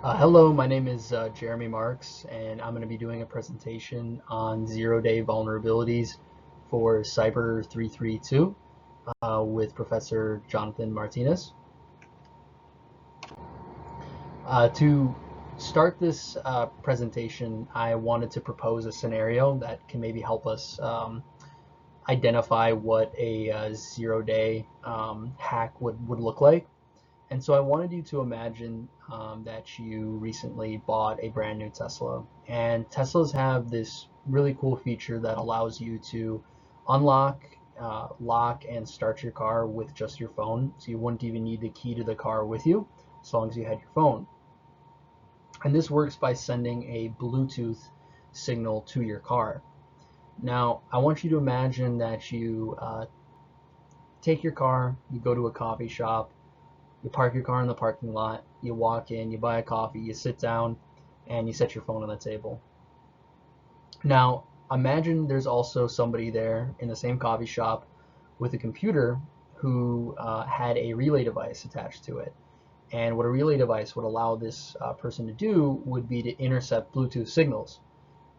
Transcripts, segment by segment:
Hello, my name is Jeremy Marks, and I'm going to be doing a presentation on zero-day vulnerabilities for Cyber 332 with Professor Johnathan Martinez. To start this presentation, I wanted to propose a scenario that can maybe help us identify what a zero-day hack would look like. And so I wanted you to imagine that you recently bought a brand new Tesla. And Teslas have this really cool feature that allows you to unlock, lock, and start your car with just your phone. So you wouldn't even need the key to the car with you as long as you had your phone. And this works by sending a Bluetooth signal to your car. Now, I want you to imagine that you take your car, you go to a coffee shop, you park your car in the parking lot, you walk in, you buy a coffee, you sit down, and you set your phone on the table. Now, imagine there's also somebody there in the same coffee shop with a computer who had a relay device attached to it. And what a relay device would allow this person to do would be to intercept Bluetooth signals.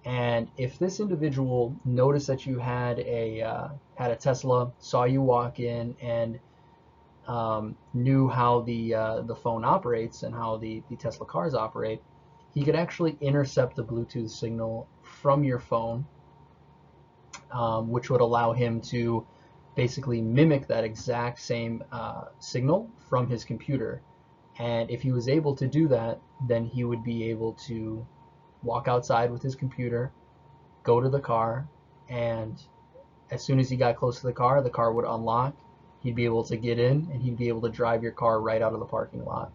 And if this individual noticed that you had a Tesla, saw you walk in, and knew how the phone operates and how the Tesla cars operate, he could actually intercept the Bluetooth signal from your phone, which would allow him to basically mimic that exact same signal from his computer. And if he was able to do that, then he would be able to walk outside with his computer, go to the car, and as soon as he got close to the car would unlock. He'd be able to get in, and he'd be able to drive your car right out of the parking lot.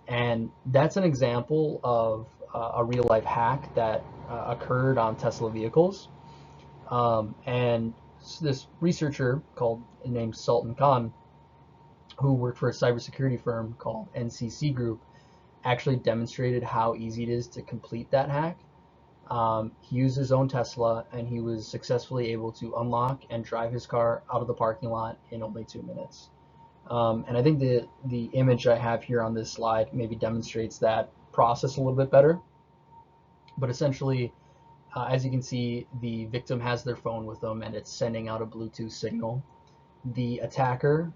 And that's an example of a real life hack that occurred on Tesla vehicles. And this researcher named Sultan Khan, who worked for a cybersecurity firm called NCC Group, actually demonstrated how easy it is to complete that hack. He used his own Tesla, and he was successfully able to unlock and drive his car out of the parking lot in only 2 minutes. And I think the image I have here on this slide maybe demonstrates that process a little bit better. But essentially, as you can see, the victim has their phone with them, and it's sending out a Bluetooth signal. The attacker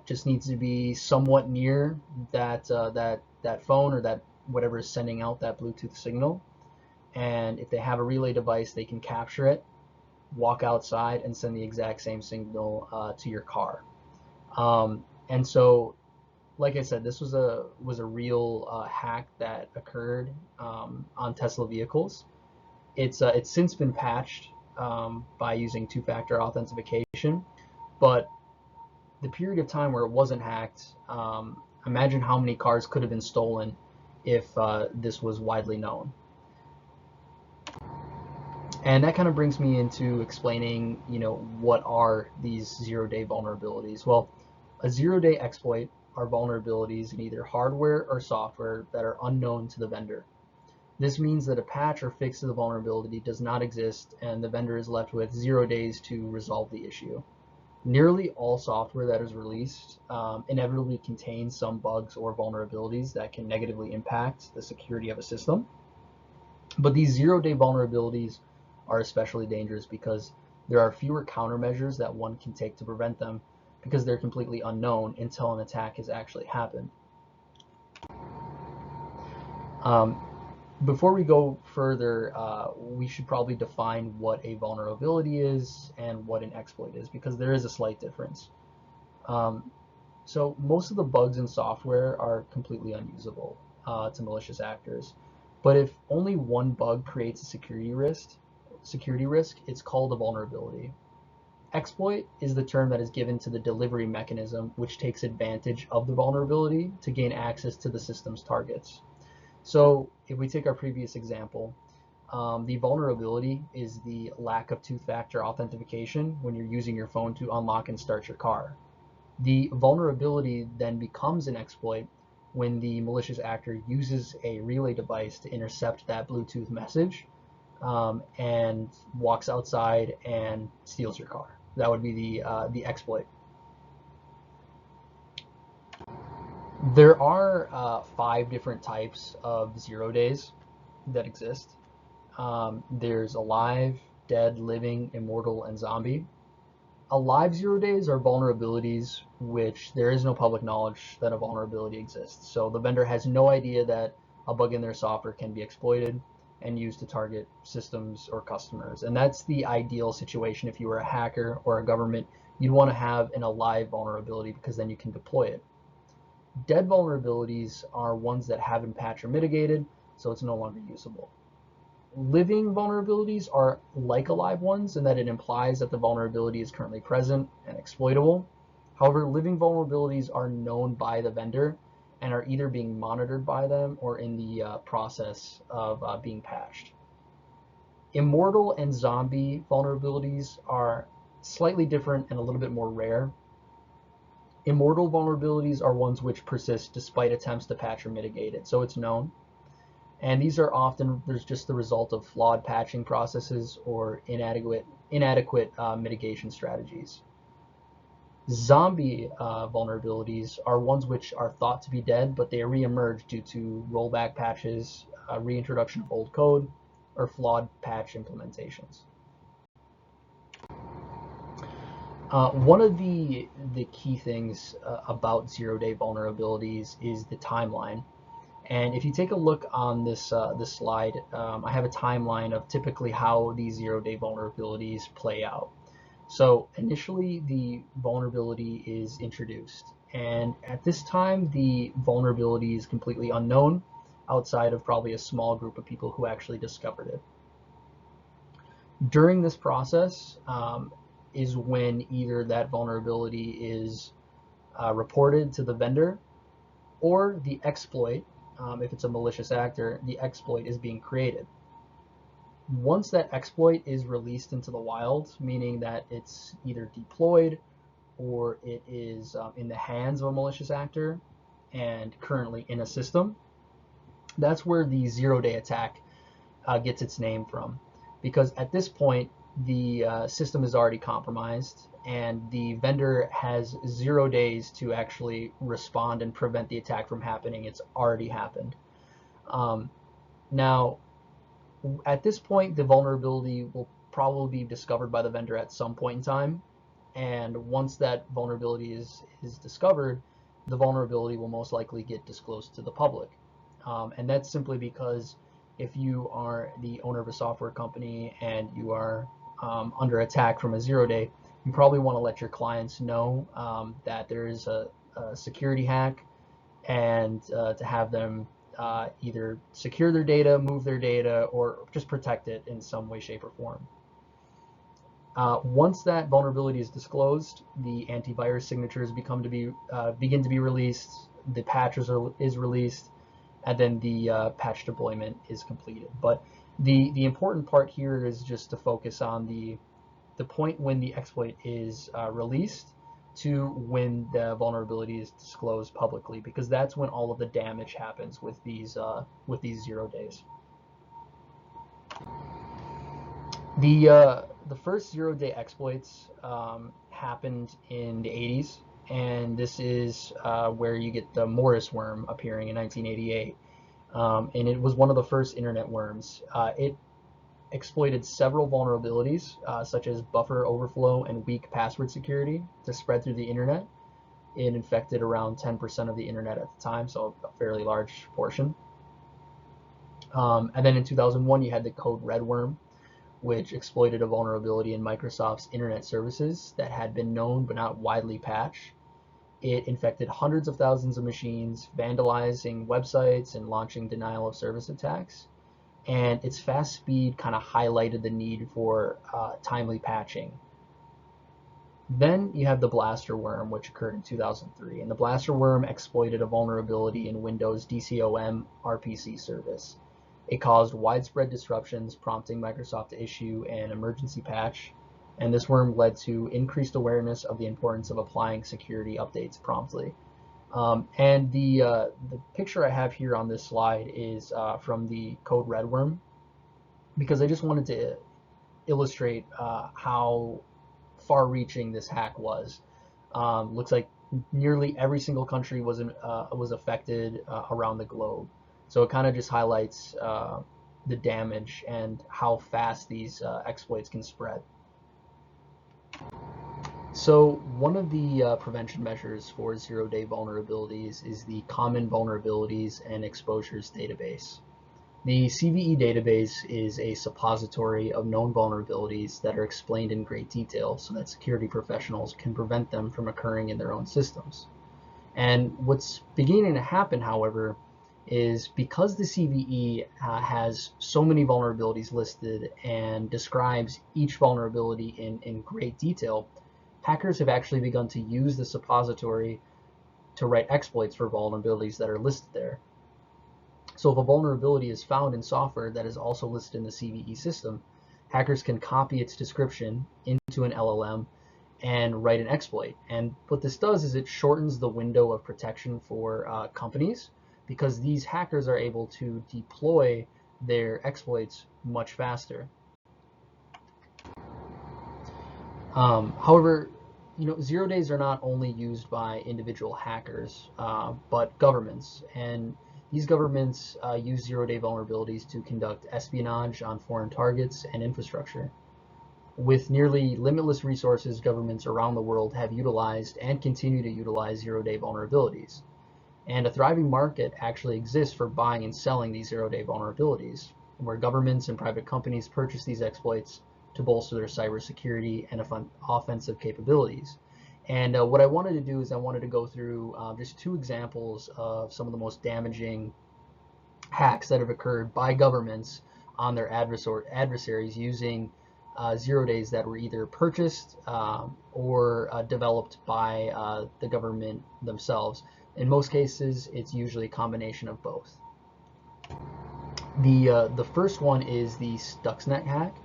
just needs to be somewhat near that phone, or that whatever is sending out that Bluetooth signal. And if they have a relay device, they can capture it, walk outside, and send the exact same signal to your car. And so, like I said, this was a real hack that occurred on Tesla vehicles. It's since been patched by using two-factor authentication, but the period of time where it wasn't hacked, imagine how many cars could have been stolen if this was widely known. And that kind of brings me into explaining, what are these zero-day vulnerabilities? Well, a zero-day exploit are vulnerabilities in either hardware or software that are unknown to the vendor. This means that a patch or fix to the vulnerability does not exist, and the vendor is left with 0 days to resolve the issue. Nearly all software that is released inevitably contains some bugs or vulnerabilities that can negatively impact the security of a system. But these zero-day vulnerabilities are especially dangerous because there are fewer countermeasures that one can take to prevent them, because they're completely unknown until an attack has actually happened. Before we go further, we should probably define what a vulnerability is and what an exploit is, because there is a slight difference. So most of the bugs in software are completely unusable to malicious actors. But if only one bug creates a security risk, it's called a vulnerability. Exploit is the term that is given to the delivery mechanism which takes advantage of the vulnerability to gain access to the system's targets. So if we take our previous example, the vulnerability is the lack of two-factor authentication when you're using your phone to unlock and start your car. The vulnerability then becomes an exploit when the malicious actor uses a relay device to intercept that Bluetooth message and walks outside and steals your car. That would be the exploit. There are 5 different types of 0 days that exist. There's alive, dead, living, immortal, and zombie. Alive 0 days are vulnerabilities which there is no public knowledge that a vulnerability exists. So the vendor has no idea that a bug in their software can be exploited and used to target systems or customers. And that's the ideal situation if you were a hacker or a government. You'd want to have an alive vulnerability because then you can deploy it. Dead vulnerabilities are ones that haven't patched or mitigated, so it's no longer usable. Living vulnerabilities are like alive ones in that it implies that the vulnerability is currently present and exploitable. However, living vulnerabilities are known by the vendor and are either being monitored by them or in the process of being patched. Immortal and zombie vulnerabilities are slightly different and a little bit more rare. Immortal vulnerabilities are ones which persist despite attempts to patch or mitigate it, so it's known. And these are often there's just the result of flawed patching processes or inadequate mitigation strategies. Zombie vulnerabilities are ones which are thought to be dead, but they reemerge due to rollback patches, reintroduction of old code, or flawed patch implementations. One of the key things about 0 day vulnerabilities is the timeline. And if you take a look on this slide, I have a timeline of typically how these 0 day vulnerabilities play out. So initially, the vulnerability is introduced, and at this time, the vulnerability is completely unknown outside of probably a small group of people who actually discovered it. During this process is when either that vulnerability is reported to the vendor or the exploit. If it's a malicious actor, the exploit is being created. Once that exploit is released into the wild, meaning that it's either deployed or it is in the hands of a malicious actor and currently in a system, that's where the 0 day attack gets its name from. Because at this point, the system is already compromised and the vendor has 0 days to actually respond and prevent the attack from happening. It's already happened. Now, at this point, the vulnerability will probably be discovered by the vendor at some point in time. And once that vulnerability is discovered, the vulnerability will most likely get disclosed to the public. And that's simply because if you are the owner of a software company and you are under attack from a 0 day, you probably want to let your clients know that there is a security hack and to have them either secure their data, move their data, or just protect it in some way, shape, or form. Once that vulnerability is disclosed, the antivirus signatures begin to be released, the patch is released, and then the patch deployment is completed. But the important part here is just to focus on the point when the exploit is released to when the vulnerability is disclosed publicly, because that's when all of the damage happens with these 0 days. The first 0 day exploits happened in the 80s, and this is where you get the Morris worm appearing in 1988. And it was one of the first internet worms. It exploited several vulnerabilities, such as buffer overflow and weak password security, to spread through the internet. It infected around 10% of the internet at the time, so a fairly large portion. And then in 2001, you had the Code Red worm, which exploited a vulnerability in Microsoft's internet services that had been known but not widely patched. It infected hundreds of thousands of machines, vandalizing websites and launching denial of service attacks. And its fast speed kind of highlighted the need for timely patching. Then you have the Blaster worm, which occurred in 2003. And the Blaster worm exploited a vulnerability in Windows DCOM RPC service. It caused widespread disruptions, prompting Microsoft to issue an emergency patch. And this worm led to increased awareness of the importance of applying security updates promptly. And the picture I have here on this slide is from the Code Red worm, because I just wanted to illustrate how far-reaching this hack was. Looks like nearly every single country was affected around the globe. So it kind of just highlights the damage and how fast these exploits can spread. So one of the prevention measures for zero-day vulnerabilities is the Common Vulnerabilities and Exposures Database. The CVE database is a suppository of known vulnerabilities that are explained in great detail so that security professionals can prevent them from occurring in their own systems. And what's beginning to happen, however, is because the CVE has so many vulnerabilities listed and describes each vulnerability in great detail, hackers have actually begun to use the suppository to write exploits for vulnerabilities that are listed there. So if a vulnerability is found in software that is also listed in the CVE system, hackers can copy its description into an LLM and write an exploit. And what this does is it shortens the window of protection for companies, because these hackers are able to deploy their exploits much faster. However, zero days are not only used by individual hackers, but governments. And these governments use zero-day vulnerabilities to conduct espionage on foreign targets and infrastructure. With nearly limitless resources, governments around the world have utilized and continue to utilize zero-day vulnerabilities. And a thriving market actually exists for buying and selling these zero-day vulnerabilities, where governments and private companies purchase these exploits to bolster their cybersecurity and offensive capabilities. And what I wanted to do is I wanted to go through just two examples of some of the most damaging hacks that have occurred by governments on their adversaries using zero days that were either purchased or developed by the government themselves. In most cases, it's usually a combination of both. The first one is the Stuxnet hack.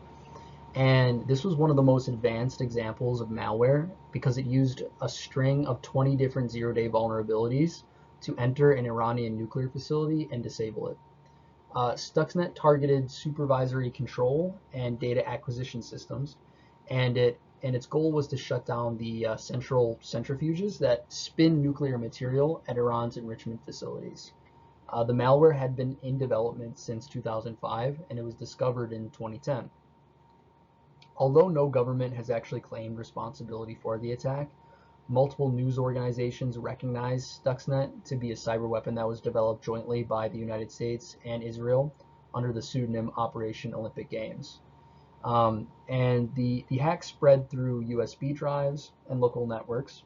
And this was one of the most advanced examples of malware because it used a string of 20 different zero-day vulnerabilities to enter an Iranian nuclear facility and disable it. Stuxnet targeted supervisory control and data acquisition systems, and its goal was to shut down the central centrifuges that spin nuclear material at Iran's enrichment facilities. The malware had been in development since 2005, and it was discovered in 2010. Although no government has actually claimed responsibility for the attack, multiple news organizations recognize Stuxnet to be a cyber weapon that was developed jointly by the United States and Israel under the pseudonym Operation Olympic Games. And the hack spread through USB drives and local networks,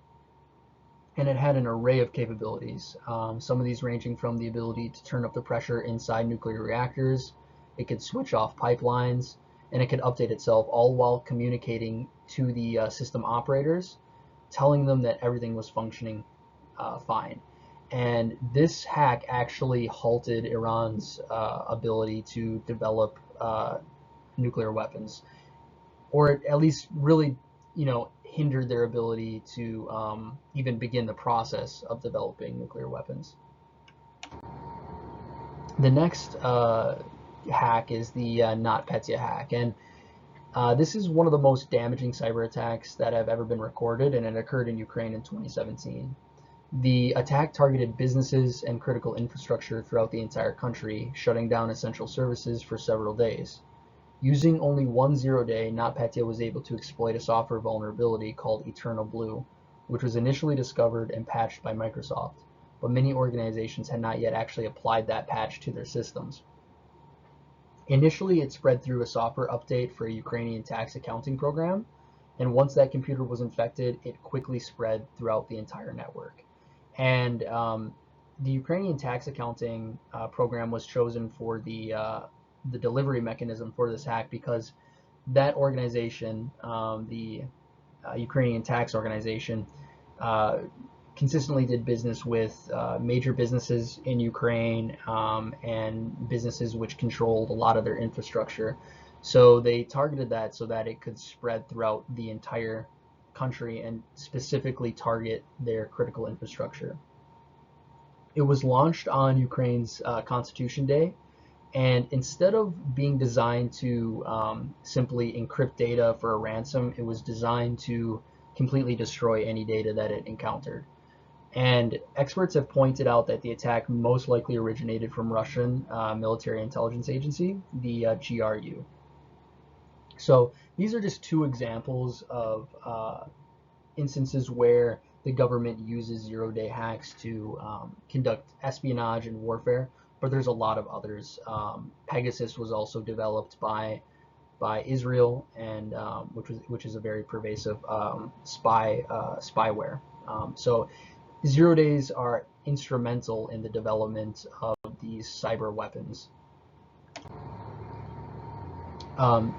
and it had an array of capabilities, some of these ranging from the ability to turn up the pressure inside nuclear reactors. It could switch off pipelines, and it could update itself, all while communicating to the system operators, telling them that everything was functioning fine. And this hack actually halted Iran's ability to develop nuclear weapons, or at least really, hindered their ability to even begin the process of developing nuclear weapons. The next hack is the NotPetya hack, and this is one of the most damaging cyber attacks that have ever been recorded, and it occurred in Ukraine in 2017. The attack targeted businesses and critical infrastructure throughout the entire country, shutting down essential services for several days. Using only one zero-day, NotPetya was able to exploit a software vulnerability called Eternal Blue, which was initially discovered and patched by Microsoft, but many organizations had not yet actually applied that patch to their systems. Initially, it spread through a software update for a Ukrainian tax accounting program, and once that computer was infected, it quickly spread throughout the entire network. And the Ukrainian tax accounting program was chosen for the delivery mechanism for this hack because that organization, the Ukrainian tax organization, consistently did business with major businesses in Ukraine and businesses which controlled a lot of their infrastructure. So they targeted that so that it could spread throughout the entire country and specifically target their critical infrastructure. It was launched on Ukraine's Constitution Day, and instead of being designed to simply encrypt data for a ransom, it was designed to completely destroy any data that it encountered. And experts have pointed out that the attack most likely originated from Russian military intelligence agency, the GRU. So these are just two examples of instances where the government uses zero-day hacks to conduct espionage and warfare, but there's a lot of others. Pegasus was also developed by Israel, and which is a very pervasive spyware. So zero days are instrumental in the development of these cyber weapons. Um,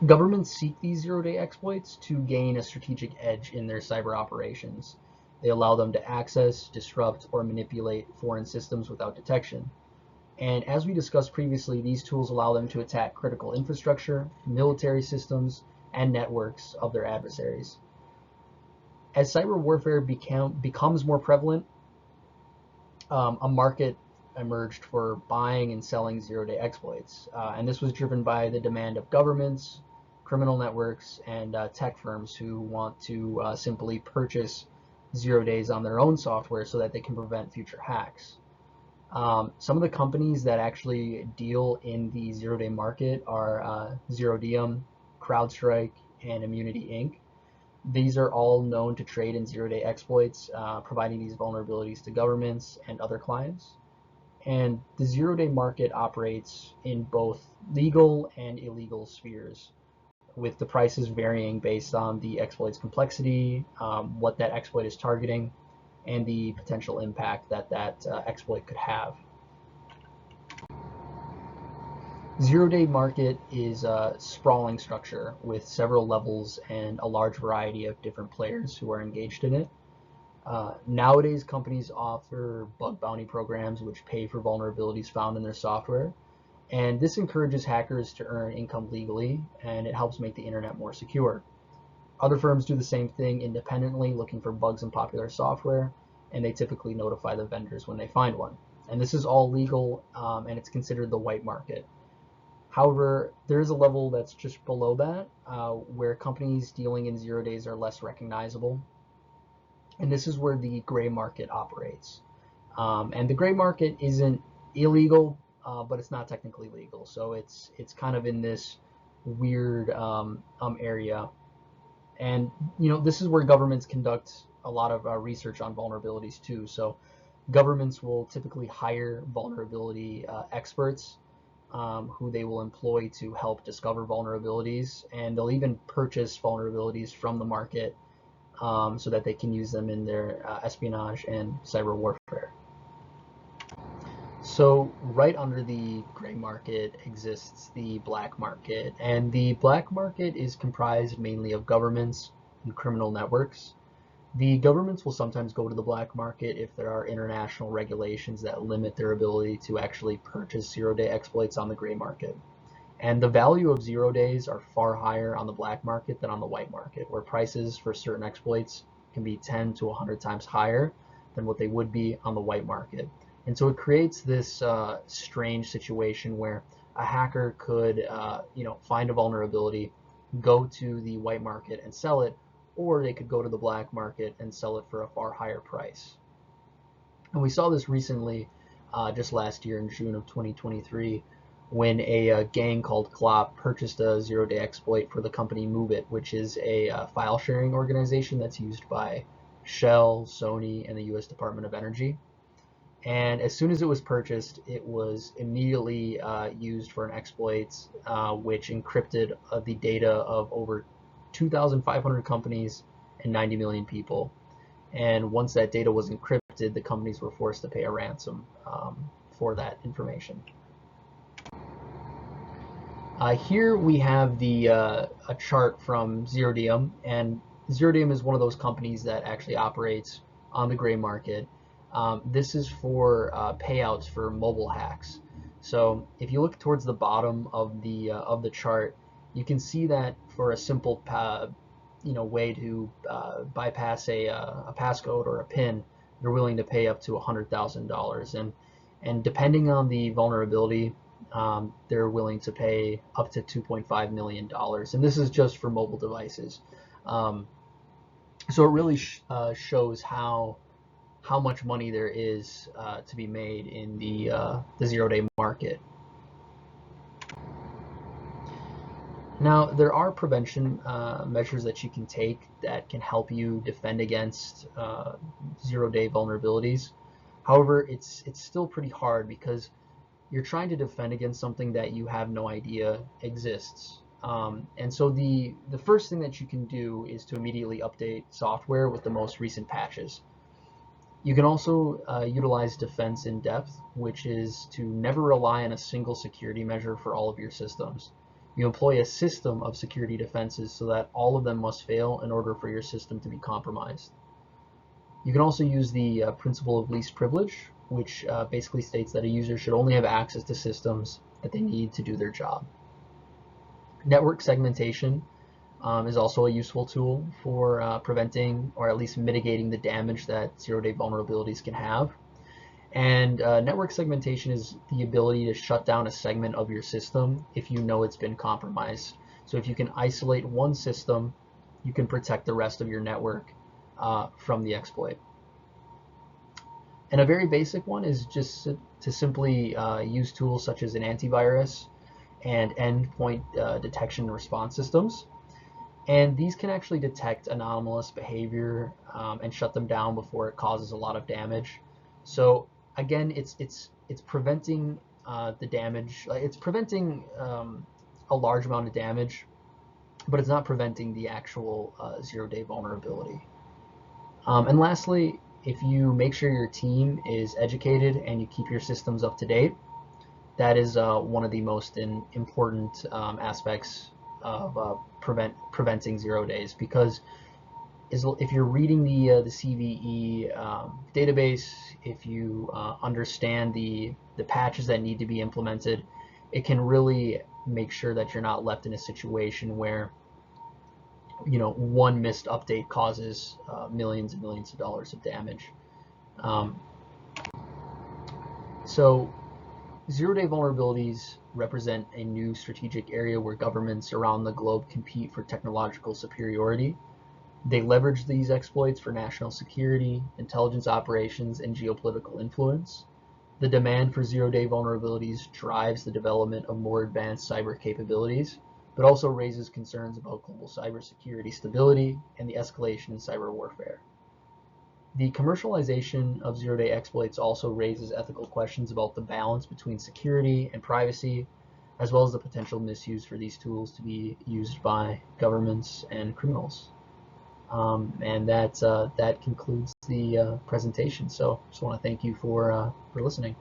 Governments seek these zero-day exploits to gain a strategic edge in their cyber operations. They allow them to access, disrupt, or manipulate foreign systems without detection. And as we discussed previously, these tools allow them to attack critical infrastructure, military systems, and networks of their adversaries. As cyber warfare becomes more prevalent, a market emerged for buying and selling zero-day exploits. And this was driven by the demand of governments, criminal networks, and tech firms who want to simply purchase 0 days on their own software so that they can prevent future hacks. Some of the companies that actually deal in the 0 day market are Zerodium, CrowdStrike, and Immunity Inc. These are all known to trade in 0 day exploits, providing these vulnerabilities to governments and other clients. And the 0 day market operates in both legal and illegal spheres, with the prices varying based on the exploit's complexity, what that exploit is targeting, and the potential impact that exploit could have. 0 day market is a sprawling structure with several levels and a large variety of different players who are engaged in it. Nowadays, companies offer bug bounty programs which pay for vulnerabilities found in their software. And this encourages hackers to earn income legally, and it helps make the internet more secure. Other firms do the same thing independently, looking for bugs in popular software, and they typically notify the vendors when they find one. And this is all legal, and it's considered the white market. However, there is a level that's just below that, where companies dealing in 0 days are less recognizable. And this is where the gray market operates. And the gray market isn't illegal, but it's not technically legal. So it's kind of in this weird area. And this is where governments conduct a lot of research on vulnerabilities too. So governments will typically hire vulnerability experts who they will employ to help discover vulnerabilities, and they'll even purchase vulnerabilities from the market so that they can use them in their espionage and cyber warfare. So right under the gray market exists the black market, and the black market is comprised mainly of governments and criminal networks. The governments will sometimes go to the black market if there are international regulations that limit their ability to actually purchase 0 day exploits on the gray market. And the value of 0 days are far higher on the black market than on the white market, where prices for certain exploits can be 10 to 100 times higher than what they would be on the white market. And so it creates this strange situation where a hacker could find a vulnerability, go to the white market and sell it, or they could go to the black market and sell it for a far higher price. And we saw this recently, just last year in June of 2023, when a gang called Clop purchased a 0 day exploit for the company MoveIt, which is a file sharing organization that's used by Shell, Sony, and the US Department of Energy. And as soon as it was purchased, it was immediately used for an exploit which encrypted the data of over 2,500 companies and 90 million people. And once that data was encrypted, the companies were forced to pay a ransom for that information. Here we have a chart from Zerodium, and Zerodium is one of those companies that actually operates on the gray market. This is for payouts for mobile hacks. So if you look towards the bottom of the chart, you can see that for a simple way to bypass a passcode or a PIN, they're willing to pay up to $100,000, and depending on the vulnerability, they're willing to pay up to $2.5 million, and this is just for mobile devices. So it really shows how how much money there is to be made in the zero-day market. Now, there are prevention measures that you can take that can help you defend against zero-day vulnerabilities. However, it's still pretty hard because you're trying to defend against something that you have no idea exists. And so the first thing that you can do is to immediately update software with the most recent patches. You can also utilize defense in depth, which is to never rely on a single security measure for all of your systems. You employ a system of security defenses so that all of them must fail in order for your system to be compromised. You can also use the principle of least privilege, which basically states that a user should only have access to systems that they need to do their job. Network segmentation is also a useful tool for preventing or at least mitigating the damage that zero-day vulnerabilities can have. And network segmentation is the ability to shut down a segment of your system if you know it's been compromised. So if you can isolate one system, you can protect the rest of your network from the exploit. And a very basic one is just to simply use tools such as an antivirus and endpoint detection and response systems. And these can actually detect anomalous behavior and shut them down before it causes a lot of damage. So again, it's preventing the damage. It's preventing a large amount of damage, but it's not preventing the actual zero-day vulnerability. And lastly, if you make sure your team is educated and you keep your systems up to date, that is one of the most important aspects of preventing 0 days, because if you're reading the CVE database, if you understand the patches that need to be implemented, it can really make sure that you're not left in a situation where one missed update causes millions and millions of dollars of damage. So zero-day vulnerabilities represent a new strategic area where governments around the globe compete for technological superiority. They leverage these exploits for national security, intelligence operations, and geopolitical influence. The demand for zero-day vulnerabilities drives the development of more advanced cyber capabilities, but also raises concerns about global cybersecurity stability and the escalation in cyber warfare. The commercialization of zero-day exploits also raises ethical questions about the balance between security and privacy, as well as the potential misuse for these tools to be used by governments and criminals. And that concludes the presentation. So just want to thank you for listening.